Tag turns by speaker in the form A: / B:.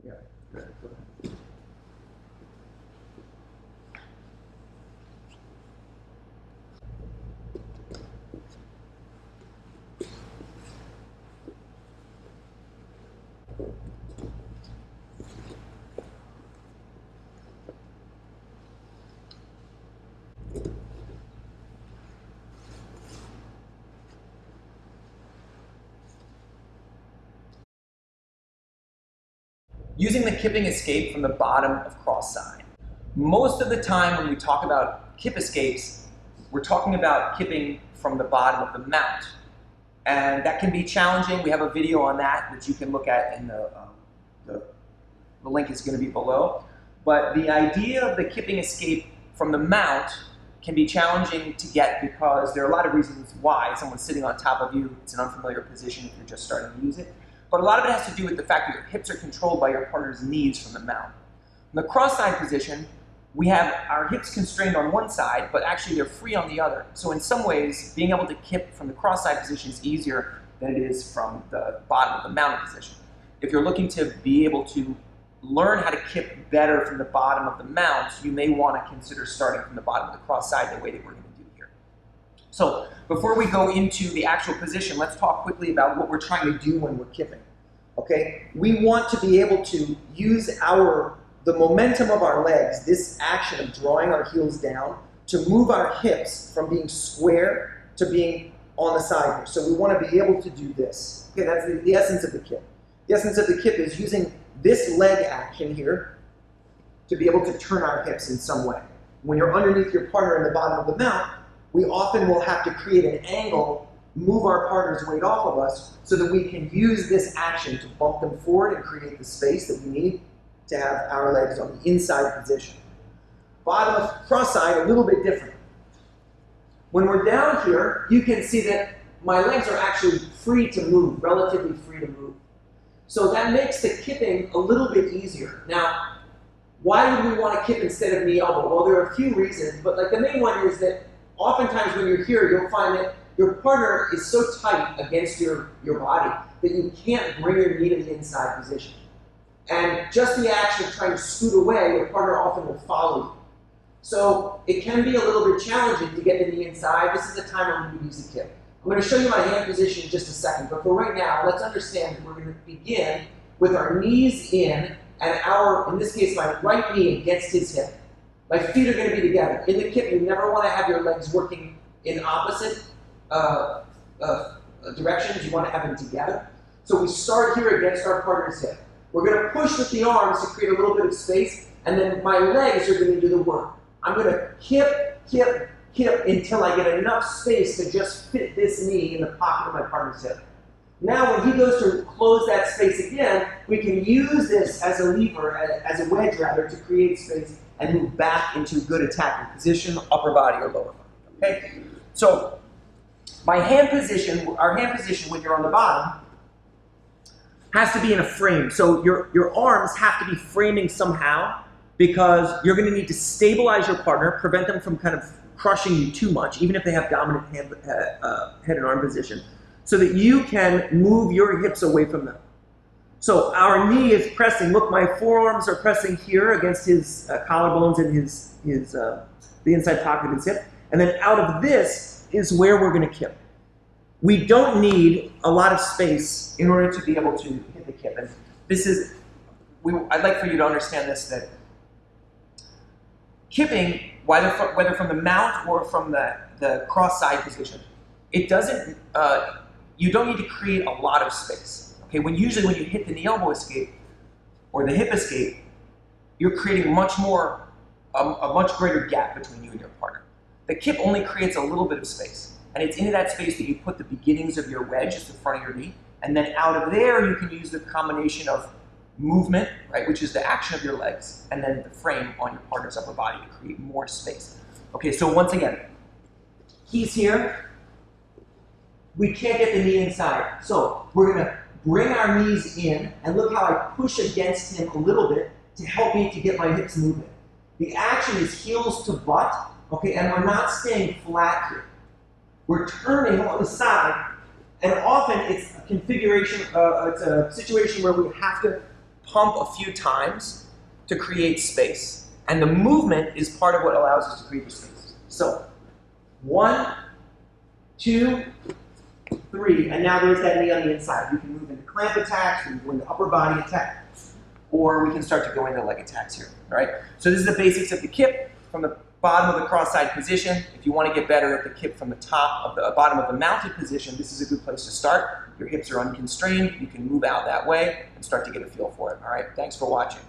A: Yeah, good. Using the kipping escape from the bottom of cross side. Most of the time when we talk about kip escapes, we're talking about kipping from the bottom of the mount. And that can be challenging. We have a video on that, which you can look at in the link is going to be below. But the idea of the kipping escape from the mount can be challenging to get because there are a lot of reasons why. Someone's sitting on top of you, it's an unfamiliar position if you're just starting to use it. But a lot of it has to do with the fact that your hips are controlled by your partner's knees from the mount. In the cross-side position, we have our hips constrained on one side, but actually they're free on the other. So in some ways, being able to kip from the cross-side position is easier than it is from the bottom of the mounted position. If you're looking to be able to learn how to kip better from the bottom of the mount, you may want to consider starting from the bottom of the cross-side the way that we're going to do here. So before we go into the actual position, let's talk quickly about what we're trying to do when we're kipping. Okay? We want to be able to use the momentum of our legs, this action of drawing our heels down, to move our hips from being square to being on the side here. So we want to be able to do this. Okay, that's the essence of the kip. The essence of the kip is using this leg action here to be able to turn our hips in some way. When you're underneath your partner in the bottom of the mount, we often will have to create an angle, move our partner's weight off of us so that we can use this action to bump them forward and create the space that we need to have our legs on the inside position. Bottom of cross side, a little bit different. When we're down here, you can see that my legs are actually free to move, relatively free to move. So that makes the kipping a little bit easier. Now, why would we want to kip instead of knee elbow? Well, there are a few reasons, but like the main one is that oftentimes when you're here, you'll find that your partner is so tight against your body that you can't bring your knee to the inside position. And just the action of trying to scoot away, your partner often will follow you. So it can be a little bit challenging to get the knee inside. This is the time when we use the kip. I'm going to show you my hand position in just a second, but for right now, let's understand that we're going to begin with our knees in and in this case, my right knee against his hip. My feet are going to be together. In the kip, you never want to have your legs working in opposite directions. You want to have them together. So we start here against our partner's hip. We're going to push with the arms to create a little bit of space, and then my legs are going to do the work. I'm going to kip, kip, kip until I get enough space to just fit this knee in the pocket of my partner's hip. Now when he goes to close that space again, we can use this as a lever, as a wedge rather, to create space and move back into good attacking position, upper body or lower body. Okay? So our hand position when you're on the bottom has to be in a frame. So your arms have to be framing somehow because you're going to need to stabilize your partner, prevent them from kind of crushing you too much, even if they have dominant head and arm position, so that you can move your hips away from them. So our knee is pressing. Look, my forearms are pressing here against his collarbones and the inside pocket of his hip. And then out of this is where we're going to kip. We don't need a lot of space in order to be able to hit the kip. And this is, I'd like for you to understand this, that kipping, whether from the mount or from the cross-side position, it doesn't, you don't need to create a lot of space. Okay, usually when you hit the knee elbow escape or the hip escape, you're creating a much greater gap between you and your partner. The kip only creates a little bit of space. And it's into that space that you put the beginnings of your wedge, just the front of your knee. And then out of there, you can use the combination of movement, right, which is the action of your legs, and then the frame on your partner's upper body to create more space. Okay, so once again, he's here. We can't get the knee inside. So we're going to bring our knees in, and look how I push against him a little bit to help me to get my hips moving. The action is heels to butt, okay, and we're not staying flat here. We're turning on the side, and often it's a configuration, it's a situation where we have to pump a few times to create space. And the movement is part of what allows us to create the space. So, 1, 2, 3, and now there's that knee on the inside. You can move into clamp attacks, we can go into upper body attack, or we can start to go into leg attacks here. All right? So this is the basics of the kip from the bottom of the cross-side position. If you want to get better at the kip from the top of the bottom of the mounted position, this is a good place to start. Your hips are unconstrained. You can move out that way and start to get a feel for it. All right? Thanks for watching.